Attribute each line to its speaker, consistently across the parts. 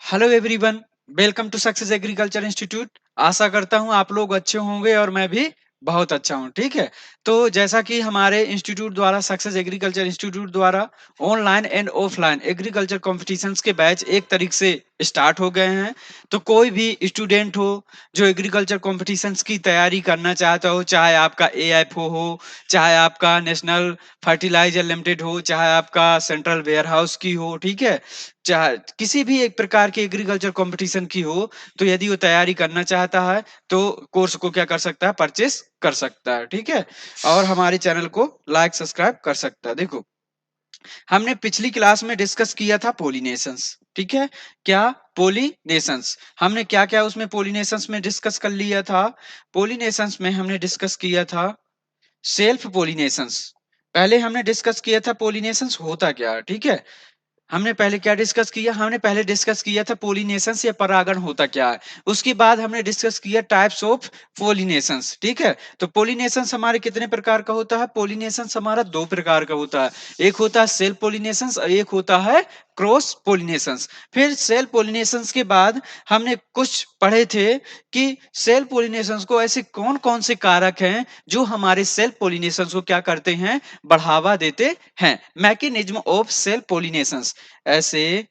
Speaker 1: Hello everyone, welcome to success agriculture institute. आशा करता हूं आप लोग अच्छे होंगे और मैं भी बहुत अच्छा हूं। ठीक है, तो जैसा कि हमारे इंस्टीट्यूट द्वारा सक्सेस एग्रीकल्चर इंस्टीट्यूट द्वारा online and offline agriculture competitions के बैच एक तारीख से स्टार्ट हो गए हैं। तो कोई भी स्टूडेंट हो जो एग्रीकल्चर कॉम्पिटिशन्स की तैयारी करना चाहता हो, चाहे आपका एएफओ हो, चाहे आपका नेशनल फर्टिलाइजर लिमिटेड हो, चाहे आपका सेंट्रल वेयर हाउस की हो, ठीक है, चाहे किसी भी एक प्रकार की एग्रीकल्चर कंपटीशन की हो, तो यदि वो तैयारी करना चाहता है तो कोर्स को क्या कर सकता है, परचेस कर सकता है। ठीक है, और हमारे चैनल को लाइक सब्सक्राइब कर सकता है। देखो, हमने पिछली क्लास में डिस्कस किया था पोलिनेशंस। ठीक है, क्या पोलिनेशंस, हमने क्या क्या उसमें पोलिनेशंस में डिस्कस कर लिया था। पोलिनेशंस में हमने डिस्कस किया था सेल्फ पोलिनेशंस। पहले हमने डिस्कस किया था पोलिनेशंस होता क्या। ठीक है, हमने पहले क्या डिस्कस किया, हमने पहले डिस्कस किया था पोलिनेशंस या परागण होता क्या है। उसके बाद हमने डिस्कस किया टाइप्स ऑफ पोलिनेशंस। ठीक है, तो पोलिनेशंस हमारे कितने प्रकार का होता है, पोलिनेशंस हमारा दो प्रकार का होता है। एक होता है सेल्फ पोलिनेशंस और एक होता है क्रॉस पोलिनेशंस। फिर सेल्फ पोलिनेशंस के बाद हमने कुछ पढ़े थे कि सेल्फ पोलिनेशंस को ऐसे कौन कौन से कारक हैं जो हमारे सेल्फ पोलिनेशंस को क्या करते हैं, बढ़ावा देते हैं। मैकेनिज्म ऑफ सेल्फ पोलिनेशंस, ऐसे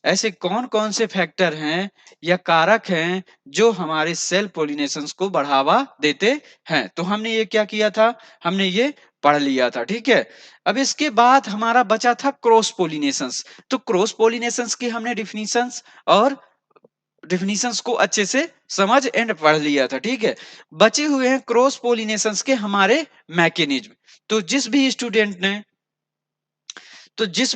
Speaker 1: ऐसे कौन कौन से फैक्टर हैं या कारक हैं जो हमारे सेल्फ पोलिनेशंस को बढ़ावा देते हैं। तो हमने ये क्या किया था, हमने ये पढ़ लिया था। ठीक है, अब इसके बाद हमारा बचा था क्रॉस पोलिनेशंस। तो क्रॉस पोलिनेशंस की हमने डिफिनीशंस और डिफिनीशंस को अच्छे से समझ एंड पढ़ लिया था। ठीक है, बचे हुए हैं क्रॉस पोलिनेशंस के हमारे मैकेनिज्म। तो जिस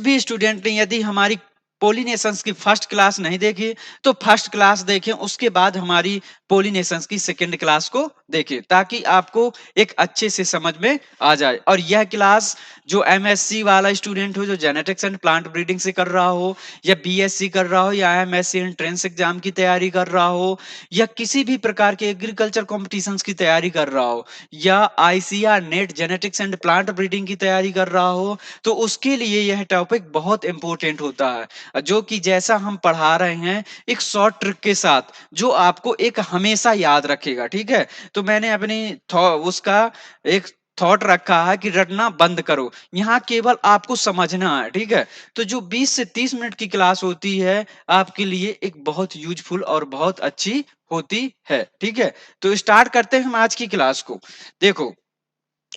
Speaker 1: भी स्टूडेंट ने यदि हमारी पोलिनेशंस की फर्स्ट क्लास नहीं देखी तो फर्स्ट क्लास देखें, उसके बाद हमारी पोलिनेशंस की सेकंड क्लास को देखें, ताकि आपको एक अच्छे से समझ में आ जाए। और यह क्लास जो एमएससी वाला स्टूडेंट हो, जो जेनेटिक्स एंड प्लांट ब्रीडिंग से कर रहा हो, या बीएससी कर रहा हो, या एमएससी एंट्रेंस एग्जाम की तैयारी कर रहा हो, या किसी भी प्रकार के एग्रीकल्चर कॉम्पिटिशन्स की तैयारी कर रहा हो, या ICR net genetics and plant breeding की तैयारी कर रहा हो, तो उसके लिए यह टॉपिक बहुत इंपॉर्टेंट होता है। जो कि जैसा हम पढ़ा रहे हैं एक शॉर्ट ट्रिक के साथ, जो आपको एक हमेशा याद रखेगा। ठीक है, तो मैंने अपनी उसका एक थॉट रखा है कि रटना बंद करो, यहाँ केवल आपको समझना है। ठीक है, तो जो 20 से 30 मिनट की क्लास होती है आपके लिए एक बहुत यूजफुल और बहुत अच्छी होती है। ठीक है, तो स्टार्ट करते हैं हम आज की क्लास को। देखो,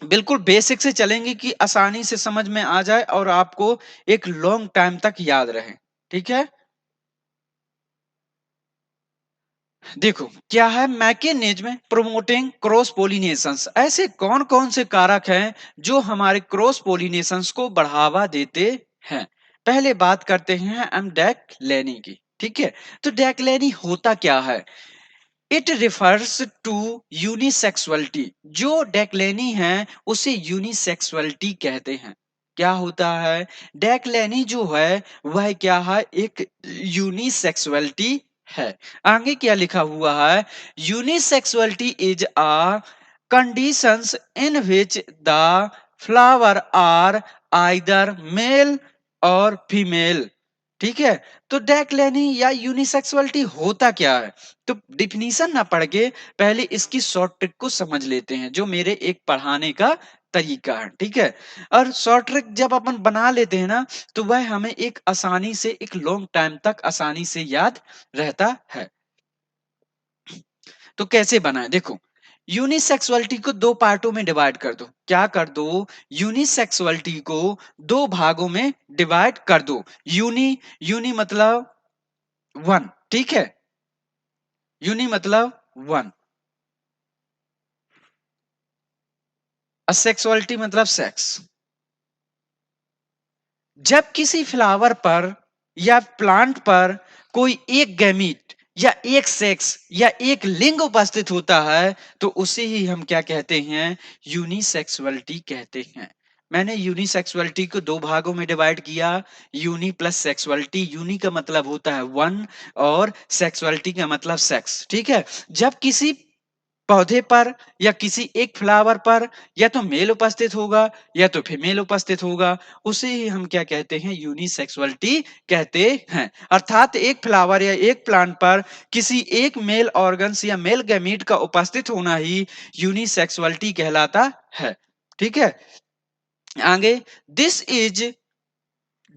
Speaker 1: बिल्कुल बेसिक से चलेंगे कि आसानी से समझ में आ जाए और आपको एक लॉन्ग टाइम तक याद रहे। ठीक है, देखो क्या है मैकेनिज्म प्रोमोटिंग क्रॉस पोलिनेशंस। ऐसे कौन कौन से कारक हैं जो हमारे क्रॉस पोलिनेशंस को बढ़ावा देते हैं। पहले बात करते हैं हम डेक्लेनी की। ठीक है, तो डेक्लेनी होता क्या है, इट रिफर्स टू यूनिसेक्सुअलिटी। जो डेक्लेनी है उसे यूनिसेक्सुअलिटी कहते हैं। क्या होता है, डेक्लेनी जो है वह क्या है, एक यूनिसेक्सुअलिटी है। आगे क्या लिखा हुआ है, unisexuality is a conditions in which the flower are either male और फीमेल। ठीक है, तो डेक्लेनी या यूनिसेक्सुअलिटी होता क्या है, तो डिफिनीशन ना पढ़ के पहले इसकी शॉर्ट ट्रिक को समझ लेते हैं, जो मेरे एक पढ़ाने का तरीका है। ठीक है, और शॉर्ट ट्रिक जब अपन बना लेते हैं ना, तो वह हमें एक आसानी से एक लॉन्ग टाइम तक आसानी से याद रहता है। तो कैसे बनाए, देखो, यूनिसेक्सुअलिटी को दो पार्टों में डिवाइड कर दो। क्या कर दो, यूनिसेक्सुअलिटी को दो भागों में डिवाइड कर दो। यूनी यूनी मतलब वन। ठीक है, यूनि मतलब वन, असेक्सुअलिटी मतलब सेक्स। जब किसी फ्लावर पर या प्लांट पर कोई एक गैमीट या एक सेक्स या एक लिंग उपस्थित होता है तो उसे ही हम क्या कहते हैं, यूनिसेक्सुअलिटी कहते हैं। मैंने यूनिसेक्सुअलिटी को दो भागों में डिवाइड किया, यूनि प्लस सेक्सुअलिटी। यूनि का मतलब होता है वन और सेक्सुअलिटी का मतलब सेक्स। ठीक है, जब किसी पौधे पर या किसी एक फ्लावर पर या तो मेल उपस्थित होगा या तो फीमेल उपस्थित होगा, उसे ही हम क्या कहते हैं, यूनिसेक्सुअलिटी कहते हैं। अर्थात एक फ्लावर या एक प्लांट पर किसी एक मेल ऑर्गन्स या मेल गैमीट का उपस्थित होना ही यूनिसेक्सुअलिटी कहलाता है। ठीक है, आगे, this is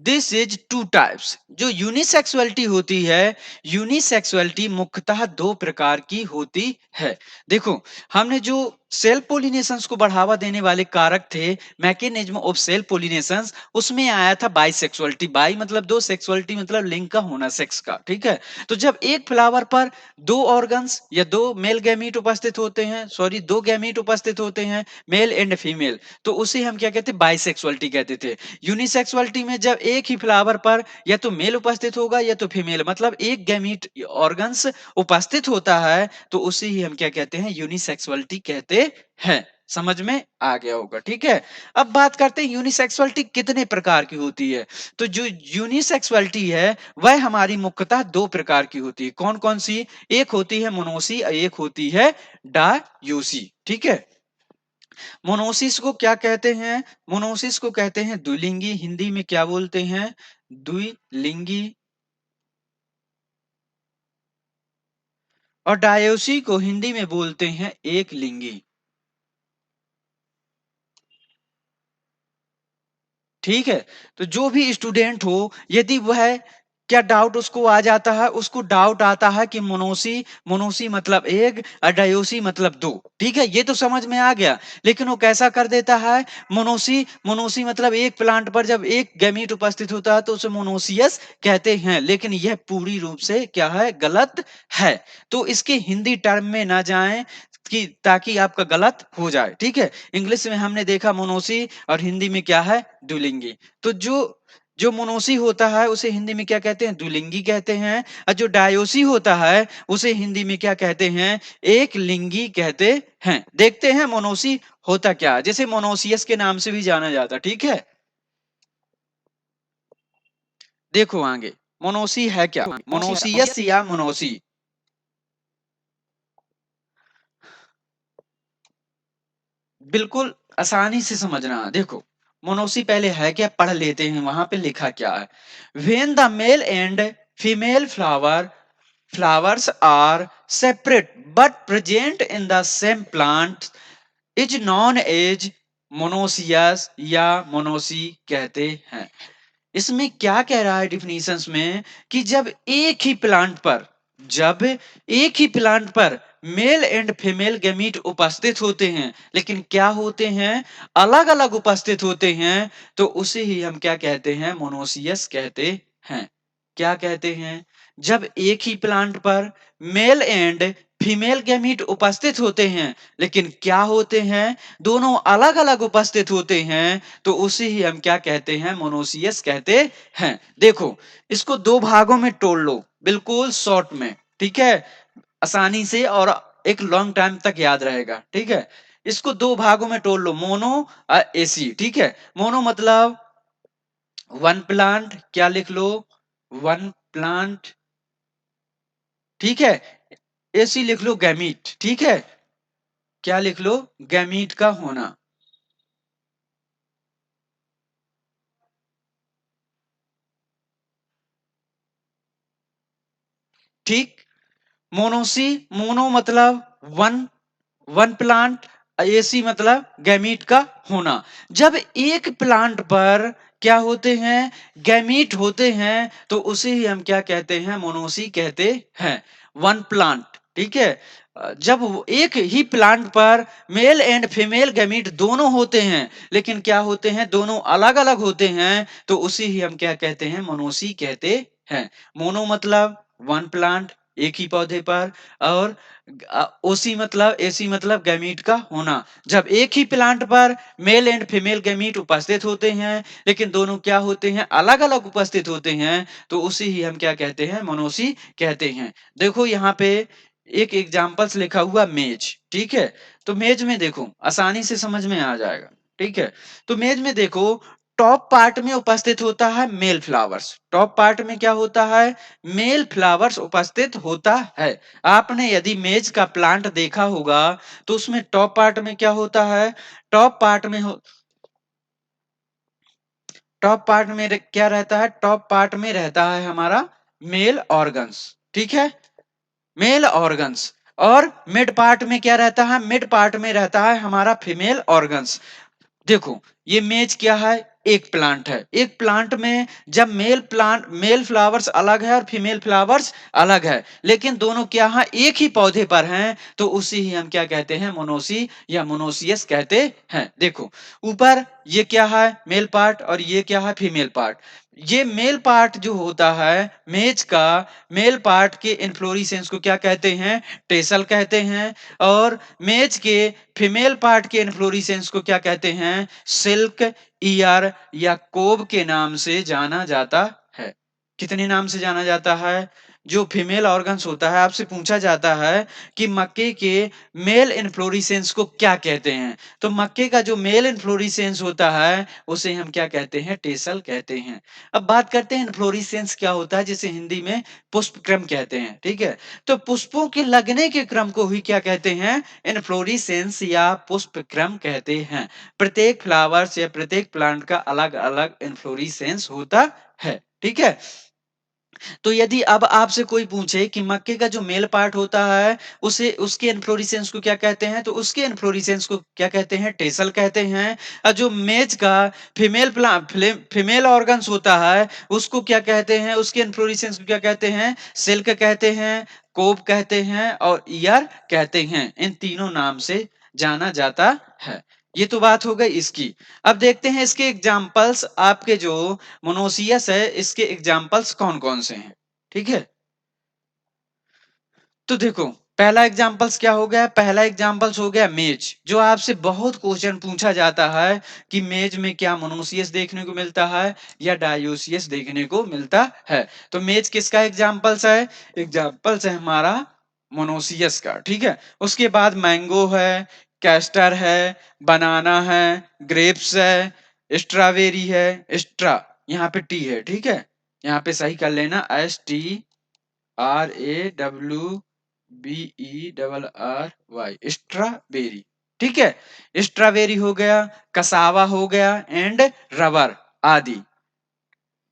Speaker 1: this is two types. जो यूनिसेक्सुअलिटी होती है, यूनिसेक्सुअलिटी मुख्यतः दो प्रकार की होती है। देखो, हमने जो सेल्फ पोलिनेशंस को बढ़ावा देने वाले कारक थे, मैकेनिज्म ऑफ सेल्फ पोलिनेशंस, उसमें आया था बाइसेक्सुअलिटी। बाई मतलब दो, सेक्सुअलिटी मतलब लिंग का होना, सेक्स का। ठीक है, तो जब एक फ्लावर पर दो ऑर्गन्स या दो मेल गैमीट उपस्थित होते हैं, सॉरी दो गैमीट उपस्थित होते हैं, मेल एंड फीमेल, तो उसे हम क्या कहते हैं, बाइसेक्सुअलिटी कहते थे। यूनिसेक्सुअलिटी में जब एक ही फ्लावर पर या तो मेल उपस्थित होगा या तो फीमेल, मतलब एक गैमीट ऑर्गन्स उपस्थित होता है, तो उसे ही हम क्या कहते हैं, यूनिसेक्सुअलिटी कहते हैं। समझ में आ गया होगा। ठीक है, अब बात करते हैं यूनिसेक्सुअलिटी कितने प्रकार की होती है। तो जो यूनिसेक्सुअलिटी है वह हमारी मुख्यतः दो प्रकार की होती है। कौन कौन सी? एक होती है मोनोसी और एक होती है डायोसी। ठीक है, मोनोसिस को क्या कहते हैं? मोनोसिस को कहते हैं द्विलिंगी। हिंदी में क्या बोलते हैं? द्विलिंगी। और डायोसी को हिंदी में बोलते हैं एक लिंगी। ठीक है, तो जो भी स्टूडेंट हो, यदि वह क्या डाउट उसको आ जाता है, उसको डाउट आता है कि मोनोसी, मोनोसी मतलब एक और डायोसी मतलब दो। ठीक है, ये तो समझ में आ गया। लेकिन वो कैसा कर देता है, मोनोसी, मोनोसी मतलब एक प्लांट पर जब एक गैमीट उपस्थित होता है तो उसे मोनोसियस कहते हैं। लेकिन यह पूरी रूप से क्या है, गलत है। तो इसके हिंदी टर्म में ना जाएं कि ताकि आपका गलत हो जाए। ठीक है, इंग्लिश में हमने देखा मोनोसी और हिंदी में क्या है, द्विलिंगी। तो जो जो मोनोसी होता है उसे हिंदी में क्या कहते हैं, द्विलिंगी कहते हैं। और जो डायोसी होता है उसे हिंदी में क्या कहते हैं, एक लिंगी कहते हैं। देखते हैं मोनोसी होता क्या है, जैसे मोनोसियस के नाम से भी जाना जाता। ठीक है, देखो आगे, मोनोसी है क्या, मोनोसियस या मोनोसी। बिल्कुल आसानी से समझना। देखो, मोनोसी पहले है क्या, पढ़ लेते हैं, वहां पे लिखा क्या है। When the male and female flowers are separate but present in the same plant is known as monoecious या मोनोसी कहते हैं। इसमें क्या कह रहा है डिफिनीशंस में, कि जब एक ही प्लांट पर मेल एंड फीमेल गैमीट उपस्थित होते हैं, लेकिन क्या होते हैं, अलग अलग उपस्थित होते हैं, तो उसे ही हम क्या कहते हैं, मोनोसियस कहते हैं। क्या कहते हैं? जब एक ही प्लांट पर मेल एंड फीमेल गैमीट उपस्थित होते हैं, लेकिन क्या होते हैं, दोनों अलग अलग उपस्थित होते हैं, तो उसे ही हम क्या कहते हैं, मोनोसियस कहते हैं। देखो, इसको दो भागों में तोड़ लो, बिल्कुल शॉर्ट में। ठीक है, आसानी से और एक लॉन्ग टाइम तक याद रहेगा। ठीक है, इसको दो भागों में तोड़ लो, मोनो और एसी। ठीक है, मोनो मतलब वन प्लांट, क्या लिख लो, वन प्लांट। ठीक है, एसी लिख लो गैमीट। ठीक है, क्या लिख लो, गैमीट का होना। ठीक, मोनोसी, मोनो मतलब वन, वन प्लांट, एसी मतलब गैमीट का होना। जब एक प्लांट पर क्या होते हैं, गैमीट होते हैं, तो उसे ही हम क्या कहते हैं, मोनोसी कहते हैं। One plant. ठीक है, जब एक ही प्लांट पर मेल एंड फीमेल गैमीट दोनों होते हैं, लेकिन क्या होते हैं, दोनों अलग अलग होते हैं, तो उसे ही हम क्या कहते हैं, मोनोसी कहते हैं। मोनो मतलब वन प्लांट, एक ही पौधे पर, और ओसी मतलब, एसी मतलब गैमीट का होना। जब एक ही प्लांट पर मेल एंड फीमेल गैमीट उपस्थित होते हैं, लेकिन दोनों क्या होते हैं, अलग अलग उपस्थित होते हैं, तो उसे ही हम क्या कहते हैं, मोनोसी कहते हैं। देखो यहाँ पे एक एग्जाम्पल्स लिखा हुआ, मेज। ठीक है, तो मेज में देखो, आसानी से समझ में आ जाएगा। ठीक है, तो मेज में देखो, टॉप पार्ट में उपस्थित होता है मेल फ्लावर्स। टॉप पार्ट में क्या होता है? मेल फ्लावर्स उपस्थित होता है। आपने यदि मेज का प्लांट देखा होगा तो उसमें टॉप पार्ट में क्या होता है? टॉप पार्ट में टॉप पार्ट में क्या रहता है? टॉप पार्ट में रहता है हमारा मेल ऑर्गन्स, ठीक है, मेल ऑर्गन्स। और मिड पार्ट में क्या रहता है? मिड पार्ट में रहता है हमारा फीमेल ऑर्गन्स। देखो, ये मेज क्या है? एक प्लांट है। एक प्लांट में जब मेल फ्लावर्स अलग है और फीमेल फ्लावर्स अलग है, लेकिन दोनों क्या है? एक ही पौधे पर हैं, तो उसी ही हम क्या कहते हैं? मोनोसी या मोनोसियस कहते हैं। देखो, ऊपर ये क्या है? मेल पार्ट, और ये क्या है? Female part. ये मेल पार्ट जो होता है मेज का, मेल पार्ट के इन्फ्लोरेसेंस को क्या कहते हैं? टेसल कहते हैं। और मेज के फीमेल पार्ट के इन्फ्लोरेसेंस को क्या कहते हैं? सिल्क, ईयर या कोब के नाम से जाना जाता है। कितने नाम से जाना जाता है? जो फीमेल ऑर्गन्स होता है, आपसे पूछा जाता है कि मक्के के मेल इन्फ्लोरेसेंस को क्या कहते हैं? तो मक्के का जो मेल इन्फ्लोरेसेंस होता है उसे हम क्या कहते हैं? टेसल कहते हैं। अब बात करते हैं इन्फ्लोरेसेंस क्या होता है, जिसे हिंदी में पुष्प क्रम कहते हैं, ठीक है। तो पुष्पों के लगने के क्रम को ही क्या कहते हैं? इन्फ्लोरेसेंस या पुष्प क्रम कहते हैं। प्रत्येक फ्लावर्स या प्रत्येक प्लांट का अलग अलग इन्फ्लोरेसेंस होता है, ठीक है। तो यदि अब आपसे कोई पूछे कि मक्के का जो मेल पार्ट होता है उसे, उसके इन्फ्लोरेसेंस को क्या कहते हैं, तो उसके इन्फ्लोरेसेंस को क्या कहते हैं? टेसल कहते हैं। और जो मेज का फीमेल ऑर्गन्स होता है उसको क्या कहते हैं? उसके इन्फ्लोरेसेंस को क्या कहते हैं? सिल्क कहते हैं, कोब कहते हैं और ईयर कहते हैं। इन तीनों नाम से जाना जाता है। ये तो बात हो गई इसकी। अब देखते हैं इसके एग्जाम्पल्स। आपके जो मोनोसियस है, इसके एग्जाम्पल्स कौन कौन से हैं, ठीक है। तो देखो, पहला एग्जाम्पल्स क्या हो गया? पहला एग्जाम्पल्स हो गया मेज, जो आपसे बहुत क्वेश्चन पूछा जाता है कि मेज में क्या मोनोसियस देखने को मिलता है या डायोसियस देखने को मिलता है। तो मेज किसका एग्जाम्पल्स है? एग्जाम्पल्स है हमारा मोनोसियस का, ठीक है। उसके बाद मैंगो है, कैस्टर है, बनाना है, ग्रेप्स है, स्ट्रॉबेरी है, स्ट्रा यहाँ पे टी है, ठीक है। यहाँ पे सही कर लेना, STRAWBERRY, स्ट्रॉबेरी, ठीक है। स्ट्रॉबेरी हो गया, कसावा हो गया एंड रबर आदि।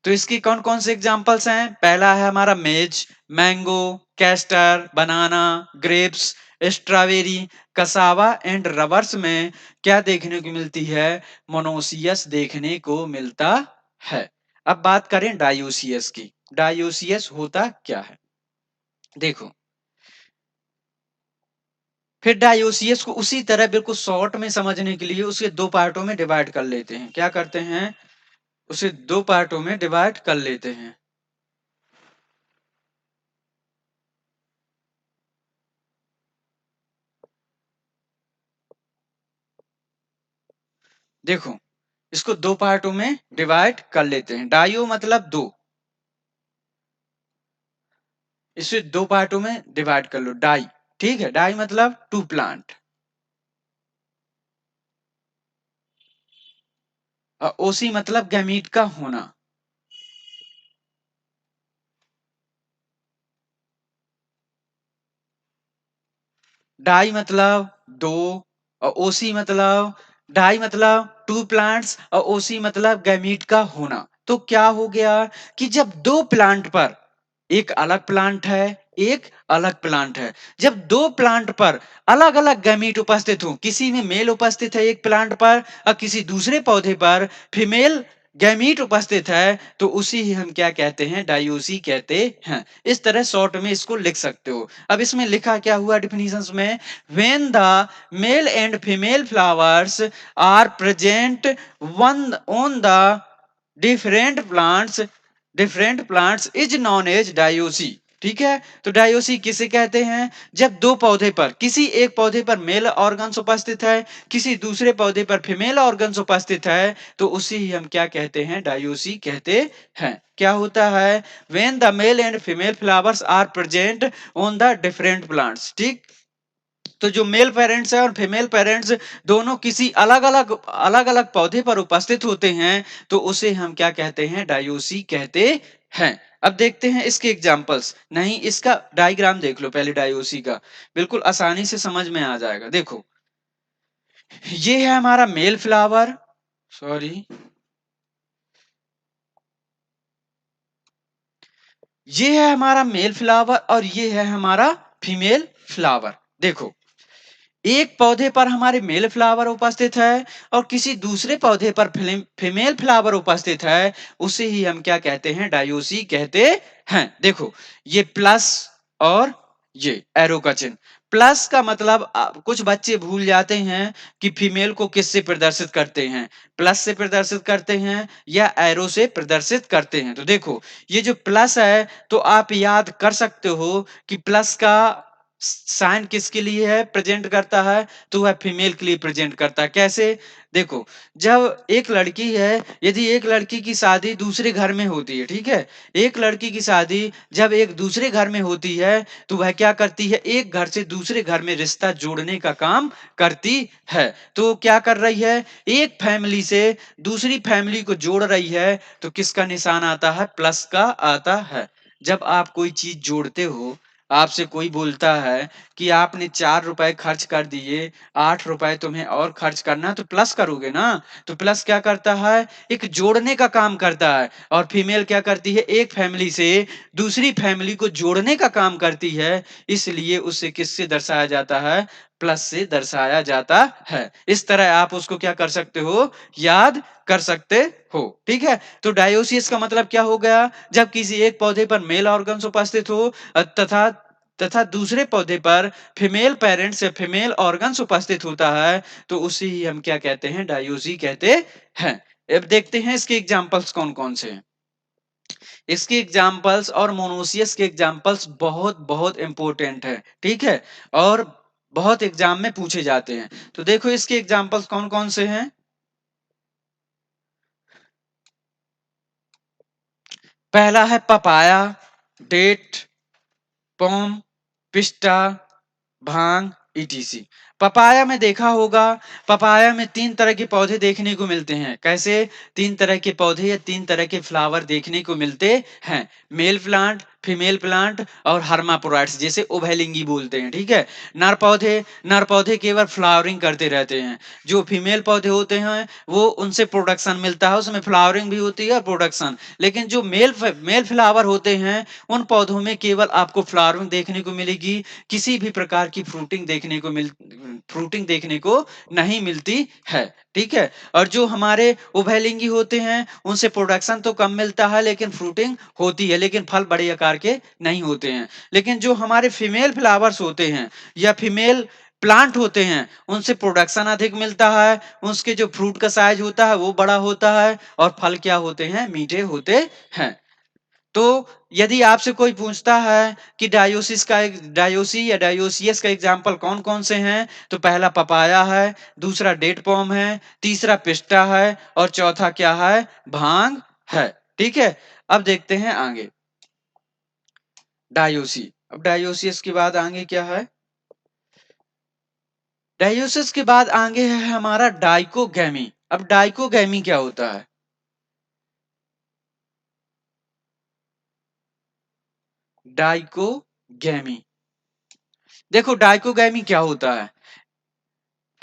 Speaker 1: तो इसकी कौन कौन से एग्जांपल्स हैं? पहला है हमारा मेज, mango, castor, banana, grapes, strawberry, cassava and rubbers में क्या देखने को मिलती है? मोनोसियस देखने को मिलता है। अब बात करें डायोसियस की। डायोसियस होता क्या है? देखो, फिर डायोसियस को उसी तरह बिल्कुल शॉर्ट में समझने के लिए उसे दो पार्टों में डिवाइड कर लेते हैं। क्या करते हैं? उसे दो पार्टों में डिवाइड कर लेते हैं। देखो, इसको दो पार्टों में डिवाइड कर लेते हैं। डायो मतलब दो, इसे दो पार्टों में डिवाइड कर लो, डाई, ठीक है। डाई मतलब टू प्लांट। और ओसी मतलब गैमीट का होना। डाई मतलब दो, और ओसी मतलब, डाई मतलब टू प्लांट्स और ओसी मतलब गैमीट का होना। तो क्या हो गया कि जब दो प्लांट पर, एक अलग प्लांट है, एक अलग प्लांट है, जब दो प्लांट पर अलग अलग गैमीट उपस्थित हो, किसी में मेल उपस्थित है एक प्लांट पर और किसी दूसरे पौधे पर फीमेल गैमीट उपस्थित है, तो उसी ही हम क्या कहते हैं? डायोसी कहते हैं। इस तरह शॉर्ट में इसको लिख सकते हो। अब इसमें लिखा क्या हुआ डिफिनीशंस में? When the male and female flowers are present one on the different plants is known as dioecy, ठीक है। तो डायोसी किसे कहते हैं? जब दो पौधे पर, किसी एक पौधे पर मेल ऑर्गन्स उपस्थित है, किसी दूसरे पौधे पर फीमेल ऑर्गन्स उपस्थित है, तो उसी ही हम क्या कहते हैं? डायोसी कहते हैं। क्या होता है? When the male and female flowers are present on the different plants, ठीक। तो जो मेल पेरेंट्स है और फीमेल पेरेंट्स दोनों किसी अलग-अलग पौधे पर उपस्थित होते हैं, तो उसे हम क्या कहते हैं? डायोसी कहते हैं। अब देखते हैं इसके एग्जांपल्स। नहीं, इसका डायग्राम देख लो पहले डायोसी का, बिल्कुल आसानी से समझ में आ जाएगा। देखो, ये है हमारा मेल फ्लावर, सॉरी, ये है हमारा मेल फ्लावर और ये है हमारा फीमेल फ्लावर। देखो, एक पौधे पर हमारे मेल फ्लावर उपस्थित है और किसी दूसरे पौधे पर फीमेल फ्लावर उपस्थित है, उसे ही हम क्या कहते हैं? डायोसी कहते हैं। देखो, ये प्लस और ये एरो का चिन्ह। प्लस का मतलब कुछ बच्चे भूल जाते हैं कि फीमेल को किससे प्रदर्शित करते हैं, प्लस से प्रदर्शित करते हैं या एरो से प्रदर्शित करते हैं। तो देखो, ये जो प्लस है तो आप याद कर सकते हो कि प्लस का साइन किसके लिए है, प्रेजेंट करता है? तो वह फीमेल के लिए प्रेजेंट करता है। कैसे? देखो, जब एक लड़की है, यदि एक लड़की की शादी दूसरे घर में होती है, ठीक है? एक लड़की की शादी जब एक दूसरे घर में होती है, तो वह क्या करती है? एक घर से दूसरे घर में रिश्ता जोड़ने का काम करती है। तो क्या कर रही है? एक फैमिली से दूसरी फैमिली को जोड़ रही है, तो किसका निशान आता है? प्लस का आता है। जब आप कोई चीज जोड़ते हो, आपसे कोई बोलता है कि आपने 4 रुपए खर्च कर दिए, 8 रुपए तुम्हें और खर्च करना, तो प्लस करोगे ना? तो प्लस क्या करता है? एक जोड़ने का काम करता है। और फीमेल क्या करती है? एक फैमिली से दूसरी फैमिली को जोड़ने का काम करती है, इसलिए उसे किससे दर्शाया जाता है? प्लस से दर्शाया जाता है। इस तरह आप उसको क्या कर सकते हो? याद कर सकते हो। ठीक है? तो डायोसिस का मतलब क्या हो गया? जब किसी एक पौधे पर मेल ऑर्गन्स उपस्थित हो तथा तथा दूसरे पौधे पर फीमेल पेरेंट्स या फीमेल ऑर्गन्स उपस्थित होता है, तो उसे ही हम क्या कहते हैं? डायोसी कहते हैं। अब देखते हैं इसके एग्जांपल्स कौन-कौन से हैं। इसके एग्जांपल्स और मोनोसियस के एग्जांपल्स बहुत-बहुत इंपॉर्टेंट है, ठीक है? और बहुत एग्जाम में पूछे जाते हैं। तो देखो इसके एग्जांपल्स कौन-कौन से हैं? पहला है पपाया, डेट, पॉम, पिस्ता, भांग, ईटीसी। पपाया में देखा होगा, पपाया में 3 तरह के पौधे देखने को मिलते हैं। कैसे? 3 तरह के पौधे या 3 तरह के फ्लावर देखने को मिलते हैं। मेल प्लांट, फीमेल प्लांट और हर्माफ्रोडाइट्स, जिसे उभयलिंगी बोलते हैं, ठीक है? नर पौधे केवल फ्लावरिंग करते रहते हैं। जो फीमेल पौधे होते हैं, वो उनसे प्रोडक्शन मिलता है, उसमें फ्लावरिंग भी होती है और प्रोडक्शन। लेकिन जो मेल फ्लावर होते हैं, उन पौधों में केवल आपको फ्लावरिंग देखने को मिलेगी, किसी भी प्रकार की फ्रूटिंग देखने को नहीं मिलती है, ठीक है? और जो हमारे उभयलिंगी होते हैं, उनसे प्रोडक्शन तो कम मिलता है लेकिन फ्रूटिंग होती है, लेकिन फल बड़े आकार के नहीं होते हैं। लेकिन जो हमारे फीमेल फ्लावर्स होते हैं या फीमेल प्लांट होते हैं, उनसे प्रोडक्शन अधिक मिलता है, उसके जो फ्रूट का साइज होता है वो बड़ा होता है और फल क्या होते हैं? मीठे होते हैं। तो यदि आपसे कोई पूछता है कि डायोसी या डायोसियस का एग्जाम्पल कौन-कौन से हैं? तो पहला पपाया है, दूसरा डेट पॉम है, तीसरा पिस्ता है और चौथा क्या है? भांग है। ठीक है? अब देखते हैं आगे, डायोसी। अब डायोसियस के बाद आगे क्या है? डायोसिस के बाद आगे है हमारा डाइकोगैमी। अब डाइकोगैमी क्या होता है? डाइकोगैमी। देखो डाइकोगैमी क्या होता है?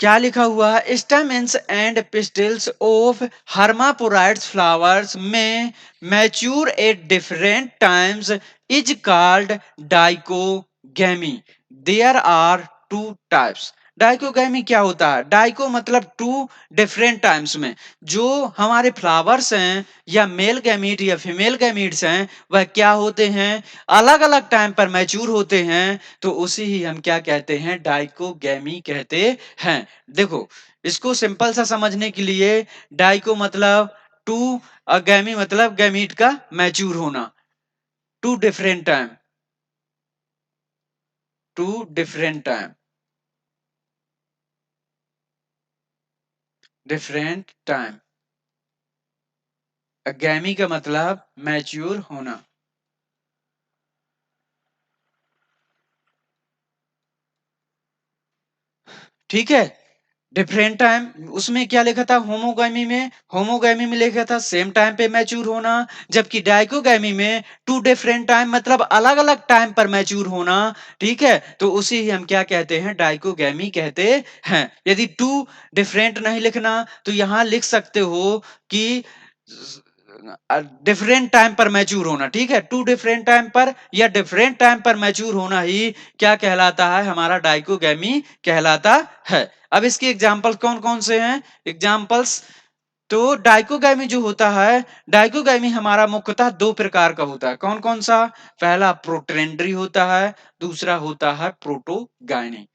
Speaker 1: क्या लिखा हुआ है? Stamens and pistils of hermaphrodites flowers में mature at different times is called dichogamy. There are two types. Dichogamy क्या होता है? डाइको मतलब टू, डिफरेंट टाइम्स में जो हमारे फ्लावर्स हैं या मेल गैमीट या फीमेल गैमीट्स हैं, वह क्या होते हैं? अलग अलग टाइम पर मैच्योर होते हैं, तो उसे ही हम क्या कहते हैं? डाइकोगैमी कहते हैं। देखो, इसको सिंपल सा समझने के लिए, डाइको मतलब टू और गैमी मतलब गैमीट का मैच्योर होना। Two different time, two different time, different time. Gamete का मतलब मैच्योर होना। ठीक है? डिफरेंट टाइम उसमें क्या लिखा था होमोगैमी में लिखा था सेम टाइम पे मैच्योर होना, जबकि डाइकोगैमी में टू डिफरेंट टाइम मतलब अलग-अलग टाइम पर मैच्योर होना, ठीक है? तो उसे ही हम क्या कहते हैं डाइकोगैमी कहते हैं। यदि टू डिफरेंट नहीं लिखना तो यहाँ लिख सकते हो कि डिफरेंट टाइम पर मैच्योर होना, ठीक है? टू डिफरेंट टाइम पर या डिफरेंट टाइम पर मैच्योर होना ही क्या कहलाता है हमारा डाइकोगैमी कहलाता है। अब इसके एग्जाम्पल कौन-कौन से हैं? एग्जाम्पल्स तो डाइकोगैमी जो होता है, डाइकोगैमी हमारा मुख्यतः 2 प्रकार का होता है। कौन-कौन सा? पहला प्रोटेंडरी होता है, दूसरा होता है प्रोटोगायनी।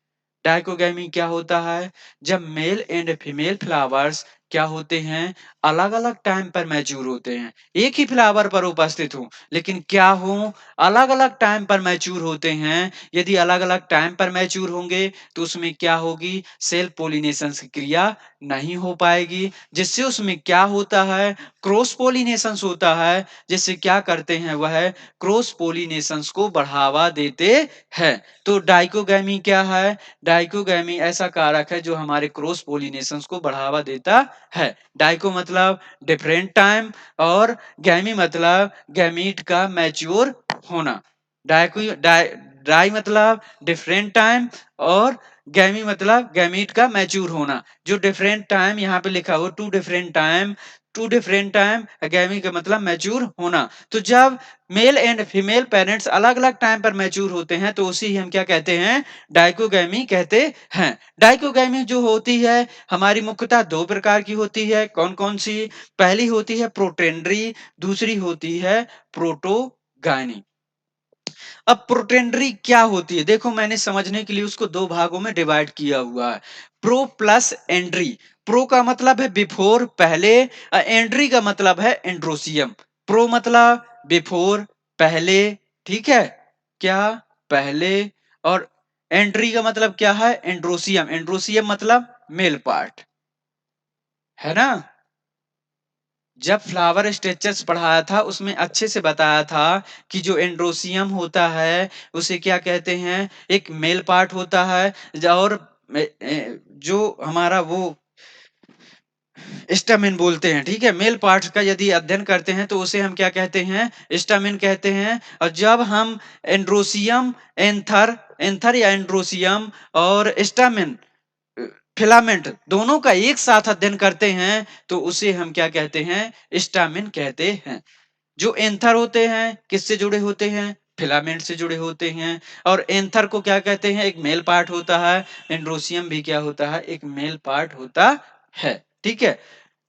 Speaker 1: डाइकोगैमी क्या होता है? जब मेल एंड फीमेल फ्लावर्स क्या होते हैं? अलग-अलग टाइम पर मैच्योर होते हैं। एक ही फ्लावर पर उपस्थित हों, लेकिन क्या हों? अलग-अलग टाइम पर मैच्योर होते हैं। यदि अलग-अलग टाइम पर मैच्योर होंगे, तो उसमें क्या होगी? सेल्फ पॉलिनेशन की क्रिया नहीं हो पाएगी, जिससे उसमें क्या होता है? क्रॉस पॉलिनेशंस होता है, जिससे क्या करते हैं वह क्रॉस पॉलिनेशंस को बढ़ावा देते हैं। तो डाइकोगैमी क्या है? डाइकोगैमी ऐसा कारक है जो हमारे क्रॉस पॉलिनेशंस को बढ़ावा देता है। डाइको मतलब डिफरेंट टाइम और गैमी मतलब गैमीट का मैच्योर होना। डाइको डाई डाई मतलब डिफरेंट टाइम और गैमी मतलब गैमीट का मैच्योर होना। जो डिफरेंट टाइम यहाँ पे लिखा हो टू डिफरेंट टाइम गैमी का मतलब मैच्योर होना। तो जब मेल एंड फीमेल पेरेंट्स अलग-अलग टाइम पर मैच्योर होते हैं तो उसी ही हम क्या कहते हैं डाइकोगैमी कहते हैं। डाइकोगैमी जो होती है हमारी मुख्यतः 2 प्रकार की होती है। कौन-कौन सी? पहली होती है प्रोटेंडरी, दूसरी होती है प्रोटोगायनी। अब प्रोटेंडरी क्या होती है? देखो मैंने समझने के लिए उसको 2 भागों में डिवाइड किया हुआ है। Pro plus Andriy. प्रो का मतलब है बिफोर पहले, एंड्री का मतलब है एंड्रोसियम। प्रो मतलब बिफोर पहले, ठीक है? क्या? पहले। और एंड्री का मतलब क्या है? एंड्रोसियम। एंड्रोसियम मतलब मेल पार्ट, है ना? जब फ्लावर स्ट्रक्चर्स पढ़ाया था उसमें अच्छे से बताया था कि जो एंड्रोसियम होता है उसे क्या कहते हैं? एक मेल पार्ट होता है और जो हमारा वो स्टामेन बोलते हैं, ठीक है? मेल पार्ट का यदि अध्ययन करते हैं तो उसे हम क्या कहते हैं? स्टामेन कहते हैं। और जब हम एंड्रोसियम, एंथर एंथर या एंड्रोसियम और स्टामेन फिलामेंट दोनों का एक साथ अध्ययन करते हैं तो उसे हम क्या कहते हैं? स्टामेन कहते हैं। जो एंथर होते हैं किससे जुड़े होते हैं? फिलामेंट से जुड़े होते हैं। और एंथर को क्या कहते हैं? एक मेल पार्ट होता है। एंड्रोसियम भी क्या होता है? एक मेल पार्ट होता है। ठीक है?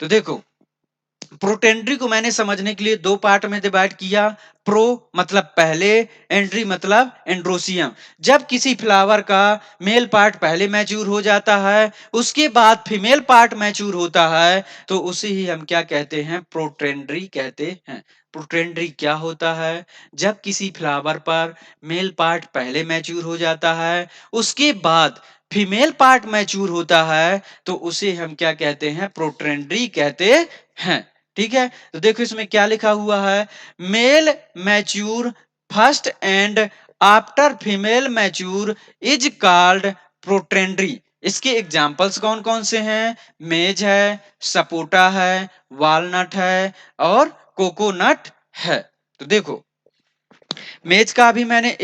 Speaker 1: तो देखो प्रोटेंड्री को मैंने समझने के लिए 2 पार्ट में डिवाइड किया। प्रो मतलब पहले, एंड्री मतलब एंड्रोसियम। जब किसी फ्लावर का मेल पार्ट पहले मैच्योर हो जाता है, उसके बाद फीमेल पार्ट मैच्योर होता है, तो उसे ही हम क्या कहते हैं? प्रोटेंड्री कहते हैं। प्रोटेंड्री क्या होता है? जब किसी फ्लावर पर मेल पार्ट पहले मैच्योर हो जाता है, उसके बाद फीमेल पार्ट मैच्योर होता है, तो उसे हम क्या कहते हैं? प्रोटेंड्री कहते हैं। ठीक है? तो देखो इसमें क्या लिखा हुआ है? Male mature first and after female mature is called protandry. इसके एग्जाम्पल्स कौन-कौन से हैं? मेज है, सपोटा है, वालनट है और कोकोनट है। तो देखो मेज का भी मैंने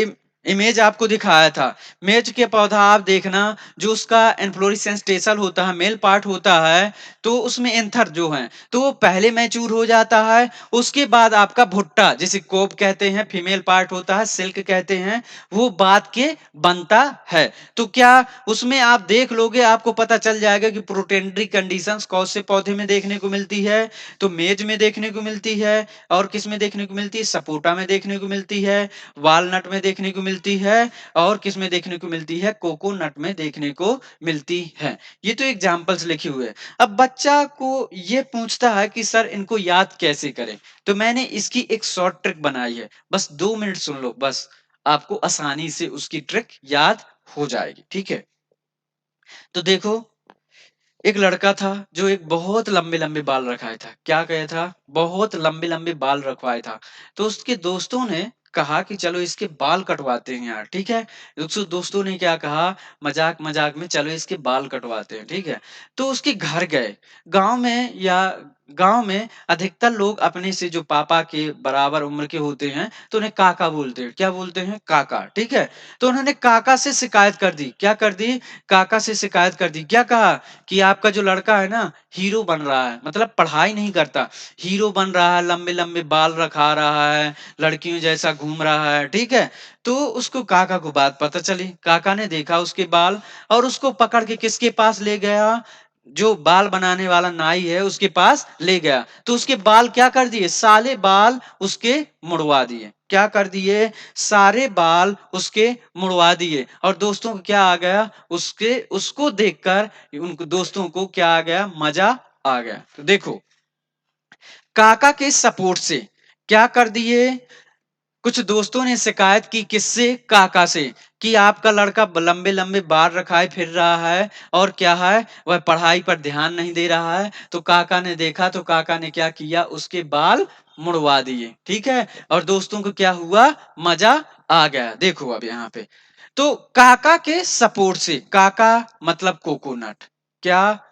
Speaker 1: इमेज आपको दिखाया था। मेज के पौधा आप देखना जो उसका इन्फ्लोरेसेंस टेसल होता है, मेल पार्ट होता है, तो उसमें एंथर जो है, तो वो पहले मैच्योर हो जाता है, उसके बाद आपका भुट्टा जिसे कोप कहते हैं, फीमेल पार्ट होता है, सिल्क कहते हैं, वो बाद के बनता है। तो क्या उसमें आप देख लोगे आपको पता चल जाएगा कि प्रोटेंडरी कंडीशंस कौन से पौधे में देखने को मिलती है? तो मेज में देखने को मिलती है और किस में देखने को मिलती है? सपोटा में देखने को मिलती है, वालनट में देखने को मिलती है और किस में देखने को मिलती है? कोकोनट में देखने को मिलती है। ये तो एग्जांपल्स लिखे हुए हैं। अब बच्चा को ये पूछता है कि सर इनको याद कैसे करें? तो मैंने इसकी एक शॉर्ट ट्रिक बनाई है। बस 2 मिनट सुन लो बस। आपको आसानी से उसकी ट्रिक याद हो जाएगी। ठीक है? तो देखो एक लड़का था जो एक बहुत लंबे-लंबे बाल रखाया था। क्या कहा था? बहुत लंबे-लंबे बाल रखवाया था। तो उसके दोस्तों ने कहा कि चलो इसके बाल कटवाते हैं यार, ठीक है? दोस्तों ने क्या कहा, मज़ाक-मज़ाक में चलो इसके बाल कटवाते हैं, ठीक है? तो उसके घर गए। गाँव में या गाँव में अधिकतर लोग अपने से जो पापा के बराबर उम्र के होते हैं, तो उन्हें काका बोलते हैं। क्या बोलते हैं? काका, ठीक है? तो उन्होंने काका से शिकायत कर दी। क्या कर दी? काका से शिकायत कर दी। क्या कहा कि आपका जो लड़का है ना, हीरो बन रहा है, मतलब पढ़ाई नहीं करता, हीरो बन रहा है, लंबे-लंबे बाल रखा रहा है, लड़कियों जैसा घूम रहा है, ठीक है? तो उसको काका को बात पता चली। काका ने देखा उसके बाल और उसको पकड़ के किसके पास ले गया? जो बाल बनाने वाला नाई है उसके पास ले गया। तो उसके बाल क्या कर दिए? सारे बाल उसके मुड़वा दिए। क्या कर दिए? सारे बाल उसके मुड़वा दिए और दोस्तों को क्या आ गया? उसको देखकर उनको दोस्तों को क्या आ गया? मज़ा आ गया। तो देखो, काका के सपोर्ट से क्या कर दिए? कुछ दोस्तों ने शिकायत की किससे? काका से कि आपका लड़का लंबे-लंबे बाल रखाए फिर रहा है और क्या है? वह पढ़ाई पर ध्यान नहीं दे रहा है। तो काका ने देखा तो काका ने क्या किया? उसके बाल मुड़वा दिए, ठीक है? और दोस्तों को क्या हुआ? मज़ा आ गया। देखो अब यहाँ पे, तो काका के सपोर्ट से, काका मतलब कोकोनट, क्या?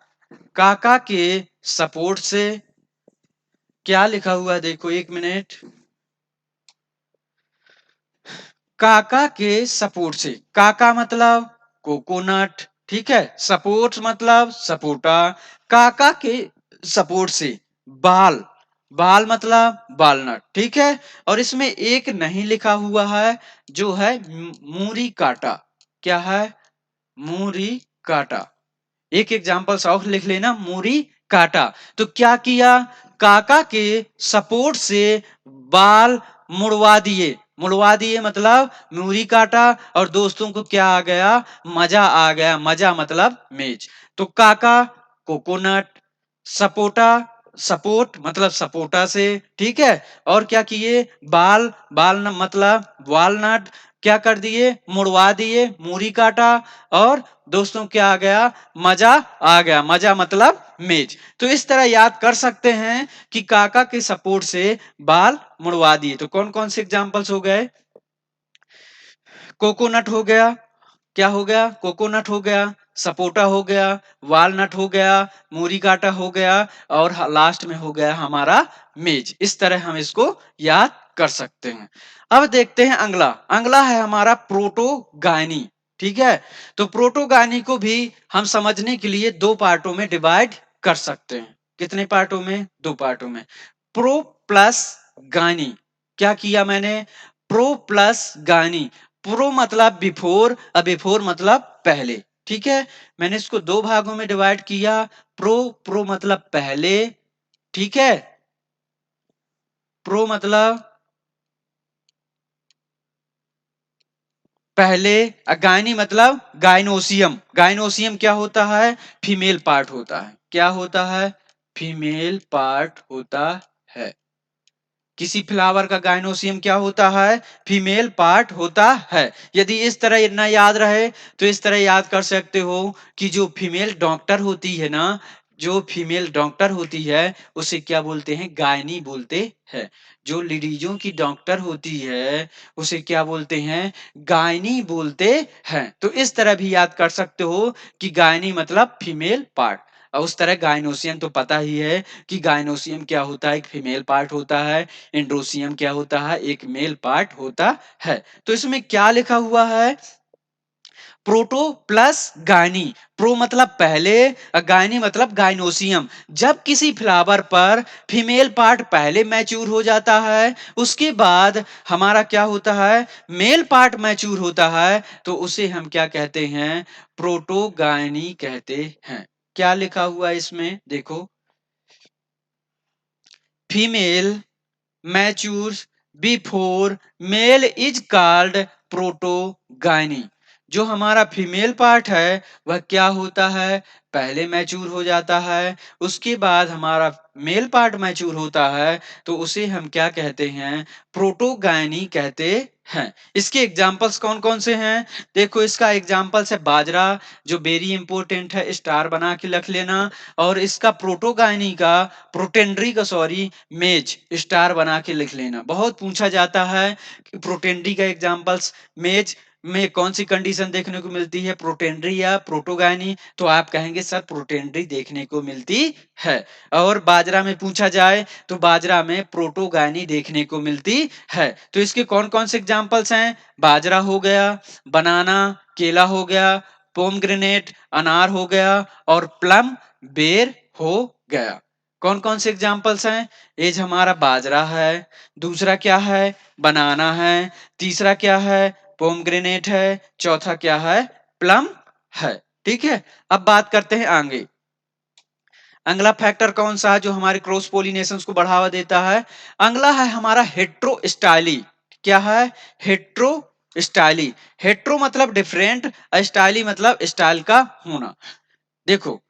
Speaker 1: काका के सपोर्ट से क्या लिखा हुआ है देखो 1 मिनट। काका के सपोर्ट से, काका मतलब कोकोनट, ठीक है? सपोर्ट मतलब सपोटा। काका के सपोर्ट से बाल, बाल मतलब वालनट, ठीक है? और इसमें एक नहीं लिखा हुआ है जो है मूरी काटा। क्या है? मूरी काटा। एक एग्जाम्पल और लिख लेना, मूरी काटा। तो क्या किया? काका के सपोर्ट से बाल मुड़वा दिए मतलब मूरी काटा और दोस्तों को क्या आ गया? मजा आ गया। मजा मतलब मेज। तो काका कोकोनट, सपोटा सपोर्ट मतलब सपोटा से, ठीक है? और क्या किए? बाल न मतलब वालनट, क्या कर दिए? मुड़वा दिए, मूरी काटा और दोस्तों क्या आ गया? मजा आ गया। मजा मतलब मेज। तो इस तरह याद कर सकते हैं कि काका के सपोर्ट से बाल मुड़वा दिए। तो कौन-कौन से एग्जांपल्स हो गए? कोकोनट हो गया, क्या हो गया? कोकोनट हो गया, सपोटा हो गया, वालनट हो गया, मूरी काटा हो गया और लास्ट में हो गया हमारा मेज। इस तरह हम इसको याद कर सकते हैं। अब देखते हैं अगला। अगला है हमारा प्रोटोगायनी, ठीक है? तो प्रोटोगायनी को भी हम समझने के लिए दो पार्टों में डिवाइड कर सकते हैं। कितने पार्टों में? दो पार्टों में। प्रो प्लस गानी। क्या किया मैंने? प्रो प्लस गानी। प्रो मतलब बिफोर और बिफोर मतलब पहले, ठीक है? मैंने इसको दो भागों में डिवाइड किया। प्रो मतलब पहले, ठीक है? प्रो मतलब पहले, गायनी मतलब गायनोसियम। गायनोसियम क्या होता है? फीमेल पार्ट होता है। क्या होता है? फीमेल पार्ट होता है। किसी फ्लावर का गायनोसियम क्या होता है? फीमेल पार्ट होता है। यदि इस तरह ना याद रहे तो इस तरह याद कर सकते हो कि जो फीमेल डॉक्टर होती है ना, जो फीमेल डॉक्टर होती है उसे क्या बोलते हैं? गायनी बोलते हैं। जो लेडीजों की डॉक्टर होती है उसे क्या बोलते हैं? गायनी बोलते हैं। तो इस तरह भी याद कर सकते हो कि गायनी मतलब फीमेल पार्ट। और उस तरह गायनोसियम तो पता ही है कि गायनोसियम क्या होता है? एक फीमेल पार्ट होता है। एंड्रोसियम क्या होता है? एक मेल पार्ट होता है। तो इसमें क्या लिखा हुआ है? Proto plus gynae. प्रो मतलब पहले और गायनी मतलब गायनोसियम। जब किसी फ्लावर पर फीमेल पार्ट पहले मैच्योर हो जाता है, उसके बाद हमारा क्या होता है? मेल पार्ट मैच्योर होता है, तो उसे हम क्या कहते हैं? प्रोटोगायनी कहते हैं। क्या लिखा हुआ है इसमें? देखो, female matures before male is called protogamy। जो हमारा फीमेल पार्ट है वह क्या होता है, पहले मैच्योर हो जाता है, उसके बाद हमारा मेल पार्ट मैच्योर होता है, तो उसे हम क्या कहते हैं, प्रोटोगायनी कहते हैं। इसके एग्जाम्पल्स कौन-कौन से हैं? देखो इसका एग्जाम्पल्स है बाजरा, जो वेरी इंपॉर्टेंट है, स्टार बना के रख लेना। और इसका प्रोटोगायनी का, प्रोटेंड्री का सॉरी, मेज स्टार बना के लिख लेना। बहुत पूछा जाता है कि प्रोटेंड्री का एग्जाम्पल्स मेज में कौन सी कंडीशन देखने को मिलती है, प्रोटेंड्री या प्रोटोगायनी? तो आप कहेंगे सर प्रोटेंड्री देखने को मिलती है। और बाजरा में पूछा जाए तो बाजरा में प्रोटोगायनी देखने को मिलती है। तो इसके कौन-कौन से एग्जांपल्स हैं? बाजरा हो गया, बनाना केला हो गया, पोमग्रेनेट अनार हो गया और प्लम बेर हो गया। कौन-कौन से एग्जांपल्स हैं? एज हमारा बाजरा है, दूसरा क्या है? बनाना है, तीसरा क्या है? पोमग्रेनेट है, चौथा क्या है? प्लम है। ठीक है? अब बात करते हैं आगे। अगला फैक्टर कौन सा है जो हमारे क्रॉस पोलिनेशंस को बढ़ावा देता है? अगला है हमारा हेट्रोस्टाइली। क्या है? हेट्रोस्टाइली। हेट्रो मतलब डिफरेंट, स्टाइली मतलब स्टाइल का होना। देखो,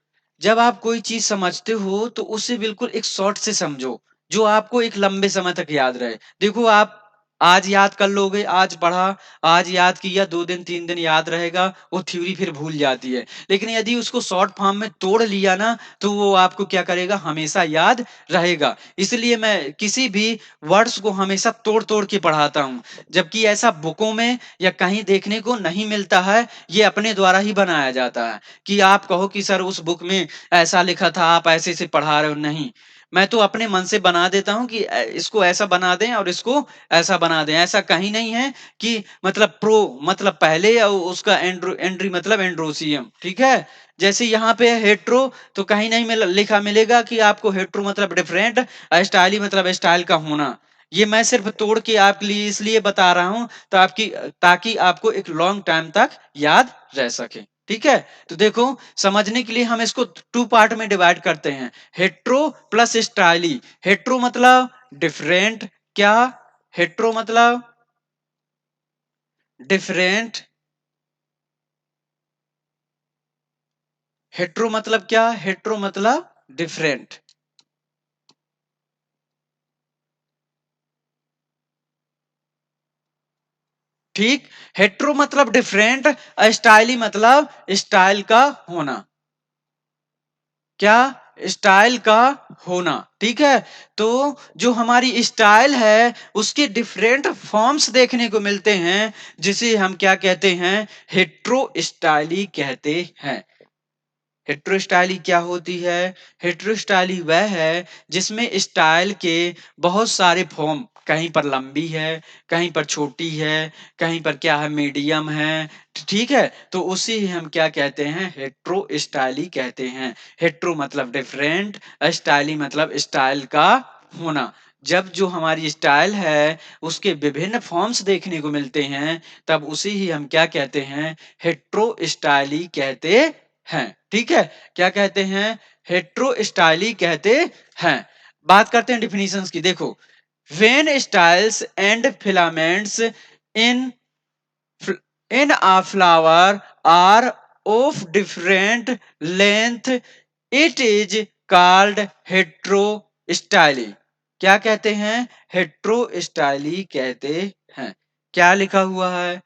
Speaker 1: जब आप कोई चीज समझते हो तो उसे बिल्कुल एक शॉर्ट से समझो, जो आपको एक लंबे समय तक याद रहे। देखो आप आज याद कर लोगे, आज पढ़ा, आज याद किया, 2 दिन 3 दिन याद रहेगा, वो थ्योरी फिर भूल जाती है। लेकिन यदि उसको शॉर्ट फॉर्म में तोड़ लिया ना, तो वो आपको क्या करेगा, हमेशा याद रहेगा। इसलिए मैं किसी भी वर्ड्स को हमेशा तोड़-तोड़ के पढ़ाता हूँ। जबकि ऐसा बुकों में या कहीं देखने को नहीं मिलता है, ये अपने द्वारा ही बनाया जाता है। कि आप कहो कि सर उस बुक में ऐसा लिखा था, आप ऐसे से पढ़ा रहे हो, नहीं। मैं तो अपने मन से बना देता हूँ कि इसको ऐसा बना दें और इसको ऐसा बना दें। ऐसा कहीं नहीं है कि मतलब प्रो मतलब पहले या उसका एंड्री मतलब एंड्रोसियम, ठीक है? जैसे यहाँ पे है हेट्रो, तो कहीं नहीं लिखा मिलेगा कि आपको हेट्रो मतलब डिफरेंट, स्टाइली मतलब स्टाइल का होना। ये मैं सिर्फ तोड़ के आपके लिए इसलिए बता रहा हूँ, तो आपकी ताकि आपको एक लॉन्ग टाइम तक याद रह सके। ठीक है? तो देखो, समझने के लिए हम इसको 2 पार्ट में डिवाइड करते हैं, हेट्रो प्लस स्टाइली। हेट्रो मतलब डिफरेंट, क्या? हेट्रो मतलब डिफरेंट, हेट्रो मतलब क्या? हेट्रो मतलब डिफरेंट। ठीक? हेट्रो मतलब डिफरेंट, स्टाइली मतलब स्टाइल का होना। क्या? स्टाइल का होना। ठीक है? तो जो हमारी स्टाइल है उसके डिफरेंट फॉर्म्स देखने को मिलते हैं, जिसे हम क्या कहते हैं, हेट्रो स्टाइली कहते हैं। हेटेरोस्टाइली क्या होती है? हेटेरोस्टाइली वह है जिसमें स्टाइल के बहुत सारे फॉर्म, कहीं पर लंबी है, कहीं पर छोटी है, कहीं पर क्या है, मीडियम है। ठीक है? तो उसे ही हम क्या कहते हैं, हेटेरोस्टाइली कहते हैं। हेटेरो मतलब डिफरेंट, स्टाइली मतलब स्टाइल का होना। जब जो हमारी स्टाइल है उसके विभिन्न फॉर्म्स देखने को मिलते हैं, तब उसे ही हम क्या कहते हैं, हेटेरोस्टाइली कहते हैं। ठीक है? क्या कहते हैं? हेटेरोस्टाइली कहते हैं। बात करते हैं डेफिनिशंस की। देखो, when styles and filaments in in a flower are of different length, it is called heterostyle। क्या कहते हैं? हेट्रोस्टाइली कहते हैं। क्या लिखा हुआ है?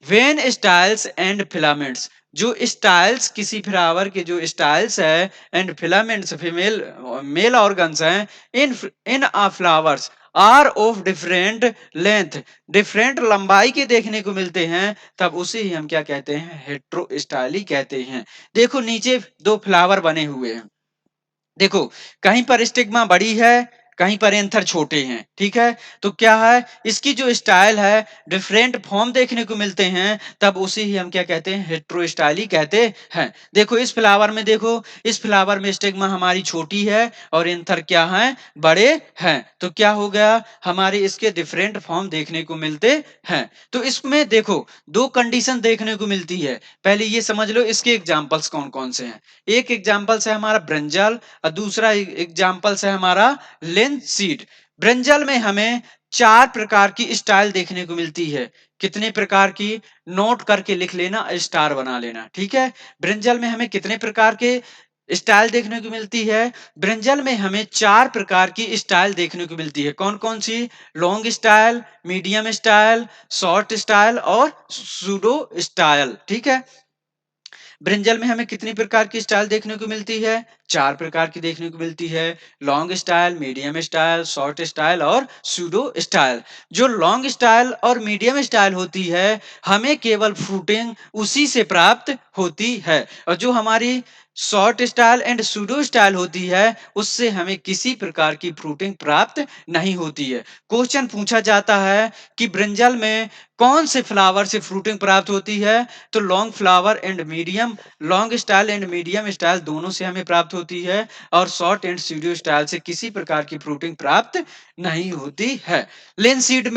Speaker 1: वेन स्टाइल्स एंड फिलामेंट्स, जो स्टाइल्स किसी फ्लावर के जो स्टाइल्स है, and filaments female male organs हैं, in in a flowers are of different length, different लंबाई के देखने को मिलते हैं, तब उसे ही हम क्या कहते हैं, हेट्रोस्टाइली कहते हैं। देखो नीचे दो फ्लावर बने हुए हैं। देखो, कहीं पर स्टिग्मा बड़ी है, कहीं पर एंथर छोटे हैं। ठीक है? तो क्या है, इसकी जो स्टाइल है, डिफरेंट फॉर्म देखने को मिलते हैं, तब उसे ही हम क्या कहते हैं, हेट्रोस्टाइली कहते हैं। देखो इस फ्लावर में, देखो इस फ्लावर में स्टिग्मा हमारी छोटी है और एंथर क्या है, बड़े हैं। तो क्या हो गया, हमारे इसके डिफरेंट फॉर्म देखने को मिलते हैं। तो इसमें देखो दो कंडीशन देखने को मिलती है। पहले ये समझ लो इसके एग्जांपल्स कौन कौन से हैं। एक एग्जाम्पल है हमारा ब्रिंजल और दूसरा एग्जाम्पल है हमारा लिंसीड। ब्रिंजल में हमें 4 प्रकार की स्टाइल देखने को मिलती है। कितने प्रकार की, नोट करके लिख लेना, स्टार बना लेना, ठीक है। ब्रिंजल में हमें कितने प्रकार के स्टाइल देखने को मिलती है? ब्रिंजल में हमें 4 प्रकार की स्टाइल देखने को मिलती है। कौन-कौन सी? Long style, medium style, short style और सूडो स्टाइल, ठीक है। ब्रिंजल में हमें कितनी प्रकार की स्टाइल देखने को मिलती है? 4 प्रकार की देखने को मिलती है। Long style, medium style, short style और सूडो स्टाइल। जो लॉन्ग स्टाइल और मीडियम स्टाइल होती है, हमें केवल फ्रूटिंग उसी से प्राप्त होती है, और जो हमारी short style and pseudo style होती है, उससे हमें किसी प्रकार की फ्रूटिंग प्राप्त नहीं होती है। क्वेश्चन पूछा जाता है कि ब्रिंजल में कौन से फ्लावर से फ्रूटिंग प्राप्त होती है? तो long flower and medium, long style and medium style दोनों से हमें प्राप्त होती है, और शॉर्ट एंड स्यूडो स्टाइल से किसी प्रकार की फ्रूटिंग प्राप्त नहीं होती है। लिनसीड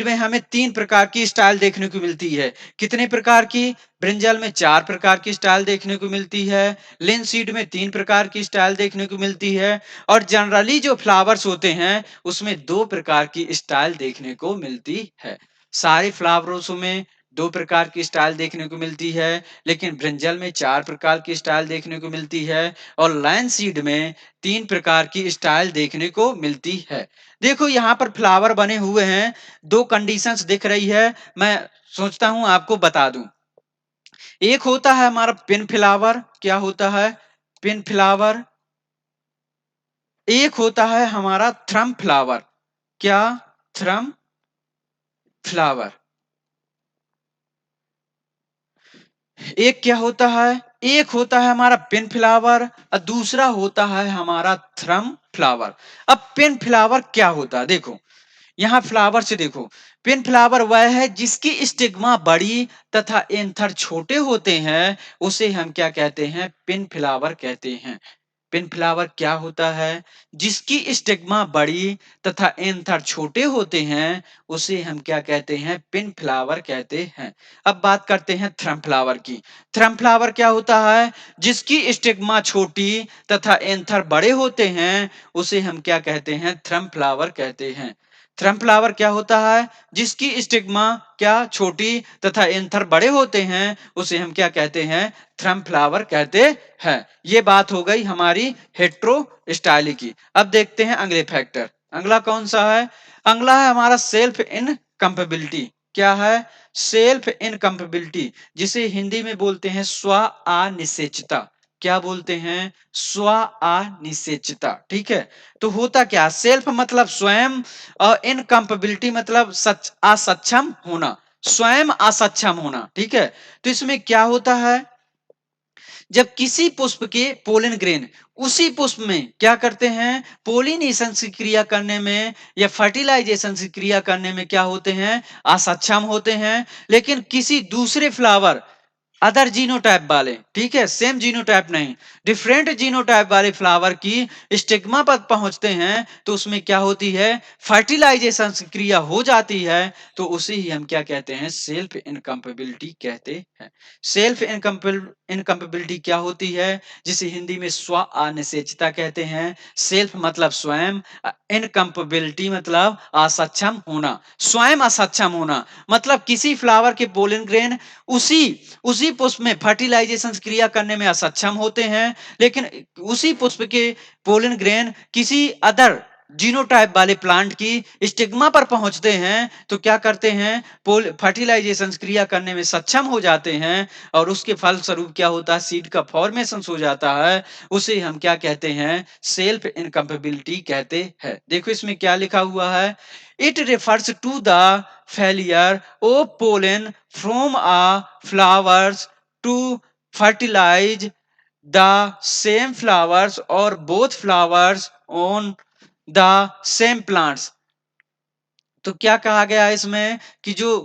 Speaker 1: में हमें 3 प्रकार की स्टाइल देखने को मिलती है। कितने प्रकार की? ब्रिंजल में 4 प्रकार की स्टाइल देखने को मिलती है, लिनसीड में 3 प्रकार की स्टाइल देखने को मिलती है, और जनरली जो फ्लावर्स होते हैं उसमें 2 प्रकार की स्टाइल देखने को मिलती है। सारे फ्लावरों में 2 प्रकार की स्टाइल देखने को मिलती है, लेकिन ब्रिंजल में 4 प्रकार की स्टाइल देखने को मिलती है, और लायन सीड में 3 प्रकार की स्टाइल देखने को मिलती है। देखो यहाँ पर फ्लावर बने हुए हैं, 2 कंडीशंस दिख रही है, मैं सोचता हूँ आपको बता दूं। एक होता है हमारा पिन फ्लावर, क्या होता है? Pin flower. एक होता है हमारा थ्रम फ्लावर, क्या? थ्रम फ्लावर। एक क्या होता है? एक होता है हमारा पिन फ्लावर और दूसरा होता है हमारा थ्रम फ्लावर। अब पिन फ्लावर क्या होता है? देखो यहाँ फ्लावर से देखो, पिन फ्लावर वह है जिसकी स्टिग्मा बड़ी तथा एंथर छोटे होते हैं, उसे हम क्या कहते हैं? पिन फ्लावर कहते हैं। पिन फ्लावर क्या होता है? जिसकी स्टिग्मा बड़ी तथा एंथर छोटे होते हैं, उसे हम क्या कहते हैं? पिन फ्लावर कहते हैं। अब बात करते हैं थ्रम फ्लावर की। थ्रम फ्लावर क्या होता है? जिसकी स्टिग्मा छोटी तथा एंथर बड़े होते हैं, उसे हम क्या कहते हैं? थ्रम फ्लावर कहते हैं। थ्रम फ्लावर क्या होता है? जिसकी स्टिग्मा क्या छोटी तथा एंथर बड़े होते हैं, उसे हम क्या कहते हैं? थ्रम फ्लावर कहते हैं। ये बात हो गई हमारी हेट्रो स्टाइली की। अब देखते हैं अगले फैक्टर। अगला कौन सा है? अगला है हमारा सेल्फ इनकम्पेबिलिटी। क्या है? सेल्फ इनकम्पेबिलिटी, जिसे हिंदी में बोलते हैं स्व अनिश्चितता। क्या बोलते हैं? स्व अनिश्चितता, ठीक है। तो होता क्या? सेल्फ मतलब स्वयं, और इनकम्पेबिलिटी मतलब असक्षम होना, स्वयं असक्षम होना, ठीक है। तो इसमें क्या होता है? जब किसी पुष्प के पोलन ग्रेन उसी पुष्प में क्या करते हैं? पोलिनेशन की क्रिया करने में या फर्टिलाइजेशन की क्रिया करने में क्या होते हैं? असक्षम होते हैं। लेकिन किसी दूसरे फ्लावर, अदर जीनोटाइप वाले, ठीक है, सेम जीनोटाइप नहीं, डिफरेंट जीनोटाइप वाले फ्लावर की स्टिग्मा पर पहुंचते हैं, तो उसमें क्या होती है? फर्टिलाइजेशन क्रिया हो जाती है, तो उसे ही हम क्या कहते हैं? सेल्फ इनकम्पेबिलिटी कहते हैं। सेल्फ इनकम्पेबिलिटी क्या होती है? जिसे हिंदी में स्व अनिश्चितता कहते हैं। सेल्फ मतलब स्वयं, इनकम्पेबिलिटी मतलब असक्षम होना, स्वयं असक्षम होना, मतलब किसी फ्लावर के पोलन ग्रेन उसी उसी पुष्प में फर्टिलाइजेशन क्रिया करने में असक्षम होते हैं, लेकिन उसी पुष्प के पोलन ग्रेन किसी अदर जीनोटाइप वाले प्लांट की स्टिग्मा पर पहुंचते हैं, तो क्या करते हैं? फर्टिलाइजेशन क्रिया करने में सक्षम हो जाते हैं, और उसके फलस्वरूप क्या होता है? सीड का फॉर्मेशन हो जाता है। उसे हम क्या कहते हैं? सेल्फ इनकम्पेबिलिटी कहते हैं। देखो इसमें क्या लिखा हुआ है? It refers to the failure of pollen from a flowers to fertilize the same flowers or both flowers on the same plants। तो क्या कहा गया है इसमें कि जो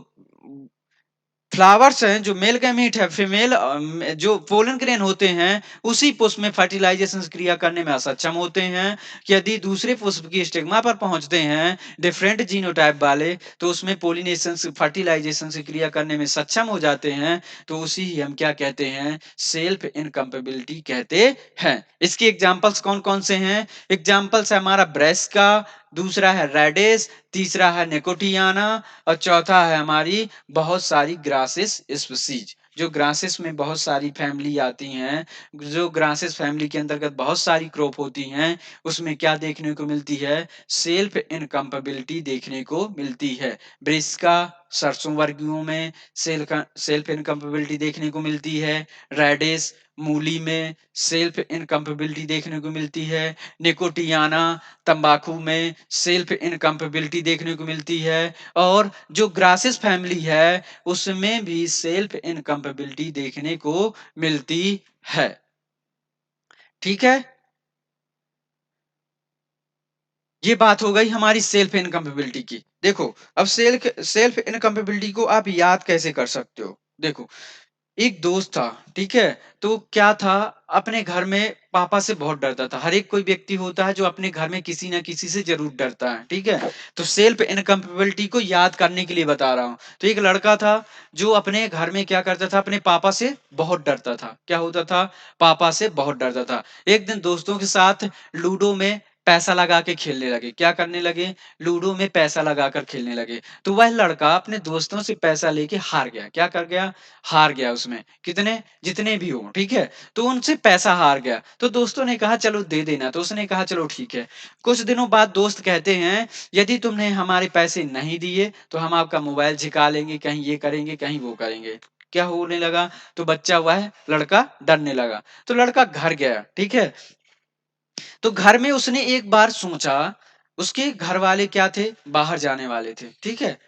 Speaker 1: फ्लावर्स हैं, जो मेल गैमीट है, फीमेल जो पोलन ग्रेन होते हैं, उसी पुष्प में फर्टिलाइजेशन क्रिया करने में असक्षम होते हैं। यदि दूसरे पुष्प की स्टिग्मा पर पहुंचते हैं डिफरेंट जीनोटाइप वाले, तो उसमें पोलिनेशन फर्टिलाइजेशन से क्रिया करने में सक्षम हो जाते हैं, तो उसी ही हम क्या कहते हैं? सेल्फ इनकम्पेबिलिटी कहते हैं। इसके एग्जाम्पल्स कौन कौन से हैं? एग्जाम्पल्स है हमारा ब्रेस का, दूसरा है रेडिस, तीसरा है निकोटियाना और चौथा है हमारी बहुत सारी ग्रासेस स्पीशीज। जो ग्रासेस में बहुत सारी फैमिली आती हैं, जो ग्रासेस फैमिली के अंतर्गत बहुत सारी क्रॉप होती हैं, उसमें क्या देखने को मिलती है? सेल्फ इनकम्पेबिलिटी देखने को मिलती है। ब्रिस्का, सरसों वर्गीयों में सेल्फ इनकम्पेबिलिटी देखने को मिलती है। रेडिस, मूली में सेल्फ इनकम्पेबिलिटी देखने को मिलती है। निकोटियाना, तंबाकू में सेल्फ इनकम्पेबिलिटी देखने को मिलती है। और जो ग्रासेस फैमिली है, उसमें भी सेल्फ इनकम्पेबिलिटी देखने को मिलती है। ठीक है? ये बात हो गई हमारी सेल्फ इनकम्पेबिलिटी की। देखो, अब सेल्फ इनकम्पेबिलिटी को आप याद कैसे कर सकते हो? देखो, एक दोस्त था, ठीक है? तो क्या था, अपने घर में पापा से बहुत डरता था। हर एक कोई व्यक्ति होता है जो अपने घर में किसी न किसी से ज़रूर डरता है, ठीक है? तो सेल्फ इनकम्पेबिलिटी को याद करने के लिए बता रहा हूँ। तो एक लड़का था जो अपने घर में क्या करता था, अपने पापा से बहुत डरता था। क्या होता था? पापा से बहुत डरता था। एक दिन दोस्तों के साथ लूडो में पैसा लगा के खेलने लगे। क्या करने लगे? लूडो में पैसा लगाकर खेलने लगे। तो वह लड़का अपने दोस्तों से पैसा लेके हार गया। क्या कर गया? हार गया उसमें। कितने? जितने भी हों, ठीक है? तो उनसे पैसा हार गया। तो दोस्तों ने कहा चलो दे देना, तो उसने कहा चलो ठीक है। कुछ दिनों बाद दोस्त कहते हैं, यदि तुमने हमारे पैसे नहीं दिए तो हम आपका मोबाइल झिका लेंगे, कहीं ये करेंगे, कहीं वो करेंगे। क्या होने लगा? तो बच्चा वह लड़का डरने लगा। तो लड़का घर गया, ठीक है? तो घर में उसने एक बार सोचा, उसके घर वाले क्या थे? बाहर जाने वाले थे, ठीक है?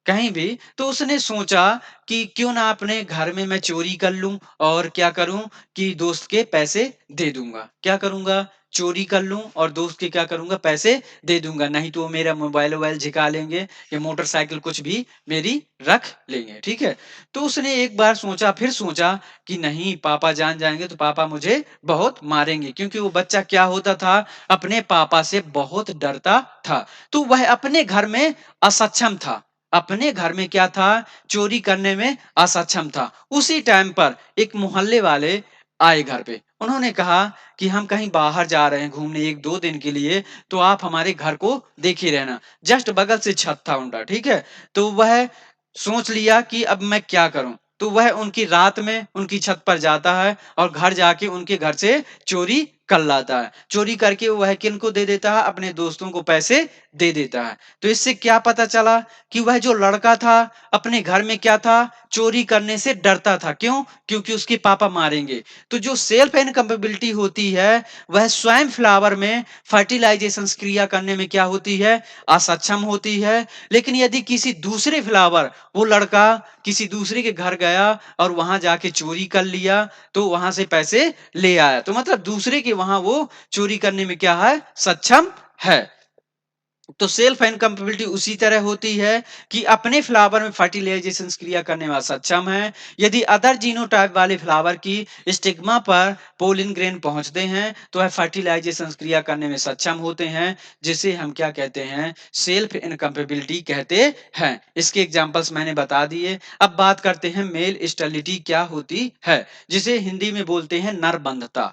Speaker 1: कहीं भी, तो उसने सोचा कि क्यों ना अपने घर में मैं चोरी कर लूं और क्या करूं कि दोस्त के पैसे दे दूंगा। क्या करूंगा? चोरी कर लूं और दोस्त के क्या करूंगा? पैसे दे दूंगा, नहीं तो वो मेरा मोबाइल वोबाइल झिका लेंगे या मोटरसाइकिल कुछ भी मेरी रख लेंगे, ठीक है? तो उसने एक बार सोचा, फिर सोचा कि नहीं, पापा जान जाएंगे तो पापा मुझे बहुत मारेंगे, क्योंकि वो बच्चा क्या होता था, अपने पापा से बहुत डरता था। तो वह अपने घर में असक्षम था, अपने घर में क्या था? चोरी करने में असक्षम था। उसी टाइम पर एक मोहल्ले वाले आए घर पे। उन्होंने कहा कि हम कहीं बाहर जा रहे हैं घूमने 1-2 दिन के लिए, तो आप हमारे घर को देखे रहना। जस्ट बगल से छत था उनका, ठीक है? तो वह सोच लिया कि अब मैं क्या करूँ? तो वह उनकी रात में उनकी छत पर जाता है और घर जाके उनके घर से चोरी कर लाता है। चोरी करके वह किनको दे देता है? अपने दोस्तों को पैसे दे देता है। तो इससे क्या पता चला कि वह जो लड़का था, अपने घर में क्या था? चोरी करने से डरता था। क्यों? क्योंकि उसके पापा मारेंगे। तो जो सेल्फ इनकैपेबिलिटी होती है, वह स्वयं फ्लावर में फर्टिलाइजेशन क्रिया करने में क्या होती है? असक्षम होती है। लेकिन यदि किसी दूसरे फ्लावर, वो लड़का किसी दूसरे के घर गया और वहां जाके चोरी कर लिया, तो वहां से पैसे ले आया, तो मतलब दूसरे के वहां वो चोरी करने में क्या है? सक्षम है। तो सेल्फ इनकम्पेबिलिटी उसी तरह होती है कि अपने फ्लावर में फर्टिलाइजेशन क्रिया करने में सक्षम है। यदि अदर जीनोटाइप वाले फ्लावर की स्टिग्मा पर पोलिन ग्रेन पहुंचते हैं तो वह फर्टिलाइजेशन क्रिया करने में सक्षम होते हैं, जिसे हम क्या कहते हैं? सेल्फ इनकम्पेबिलिटी कहते हैं। इसके एग्जांपल्स मैंने बता दिए। अब बात करते हैं मेल स्टेरिलिटी क्या होती है, जिसे हिंदी में बोलते हैं नरबंधता।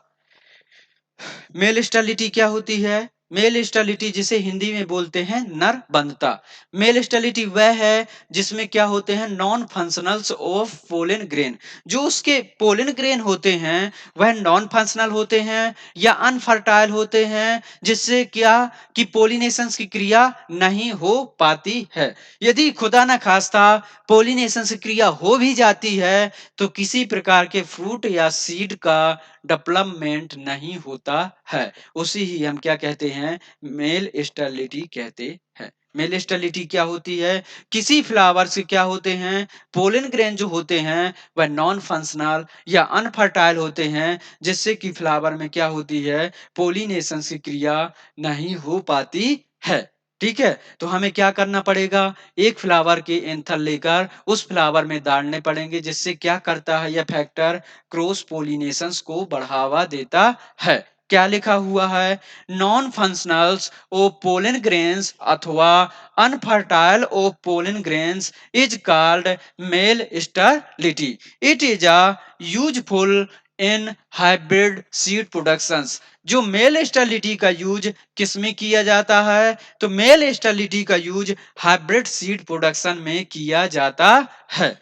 Speaker 1: मेल स्टेरिलिटी क्या होती है? मेल स्टेरिलिटी जिसे हिंदी में बोलते हैं नरबंधता। मेल स्टेरिलिटी वह है जिसमें क्या होते हैं? Non functionals of pollen grain. जो उसके पोलन ग्रेन होते हैं वह नॉन फंक्शनल होते हैं या अनफर्टाइल होते हैं, जिससे क्या कि पोलिनेशन की क्रिया नहीं हो पाती है। यदि खुदा न खास्ता पोलिनेशन की क्रिया हो भी जाती है तो किसी प्रकार के फ्रूट या सीड का डेवलपमेंट नहीं होता है। उसी ही हम क्या कहते हैं? मेल स्टेरिलिटी कहते हैं। मेल स्टेरिलिटी क्या होती है? किसी फ्लावर से क्या होते हैं? पोलन ग्रेन जो होते हैं वह नॉन फंक्शनल या अनफर्टाइल होते हैं, जिससे कि फ्लावर में क्या होती है? पोलिनेशन की क्रिया नहीं हो पाती है। ठीक है? तो हमें क्या करना पड़ेगा? एक फ्लावर के एंथर लेकर उस फ्लावर में डालने पड़ेंगे, जिससे क्या करता है यह फैक्टर? क्रॉस पोलिनेशंस को बढ़ावा देता है। क्या लिखा हुआ है? Non functionals of pollen grains अथवा unfertile of pollen grains is called male sterility. It is a useful in hybrid seed productions जो मेल स्टेरिलिटी का यूज किसमें किया जाता है? तो मेल स्टेरिलिटी का यूज हाइब्रिड सीड प्रोडक्शन में किया जाता है।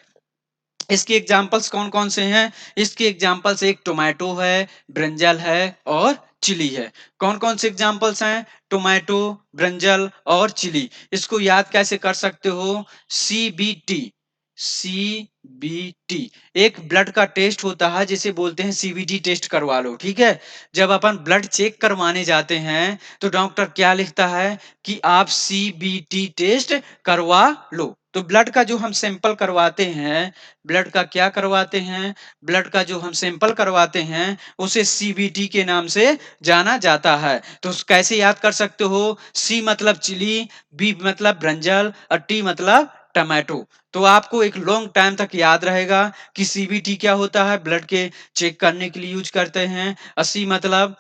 Speaker 1: इसके एग्जाम्पल्स कौन-कौन से हैं? इसके एग्जाम्पल्स एक टोमेटो है, ब्रिंजल है और चिली है। कौन-कौन से एग्जाम्पल्स हैं? टोमेटो, ब्रिंजल और चिली। इसको याद कैसे कर सकते हो? सीबीटी, सीबीटी एक ब्लड का टेस्ट होता है जिसे बोलते हैं सीबीटी टेस्ट करवा लो, ठीक है? जब अपन ब्लड चेक करवाने जाते हैं तो डॉक्टर क्या लिखता है कि आप सीबीटी टेस्ट करवा लो। तो ब्लड का जो हम सैंपल करवाते हैं, ब्लड का क्या करवाते हैं? ब्लड का जो हम सैंपल करवाते हैं, उसे सीबीटी के नाम से जाना जाता है। तो कैसे याद कर सकते हो? सी मतलब चिली, बी मतलब ब्रिंजल और टी मतलब टोमेटो। तो आपको एक लॉन्ग टाइम तक याद रहेगा कि सीबीटी क्या होता है, ब्लड के चेक करने के लिए यूज करते हैं। सी मतलब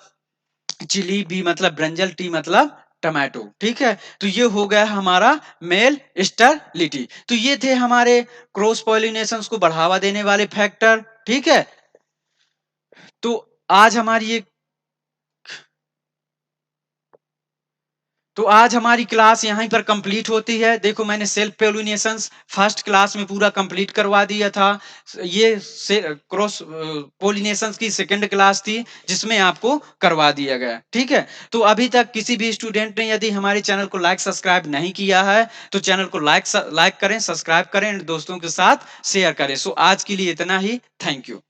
Speaker 1: चिली, बी मतलब ब्रिंजल, टी मतलब टोमेटो, ठीक है? तो ये हो गया हमारा मेल स्टेरिलिटी। तो ये थे हमारे क्रॉस पॉलिनेशंस को बढ़ावा देने वाले फैक्टर, ठीक है? तो आज हमारी ये तो आज हमारी क्लास यहीं पर कंप्लीट होती है। देखो मैंने सेल्फ पोलिनेशंस फर्स्ट क्लास में पूरा कंप्लीट करवा दिया था। ये से क्रॉस पोलिनेशंस की सेकंड क्लास थी जिसमें आपको करवा दिया गया। ठीक है? तो अभी तक किसी भी स्टूडेंट ने यदि हमारे चैनल को लाइक सब्सक्राइब नहीं किया है तो चैनल को लाइक करें, सब्सक्राइब करें, दोस्तों के साथ शेयर करें। सो आज के लिए इतना ही। Thank you.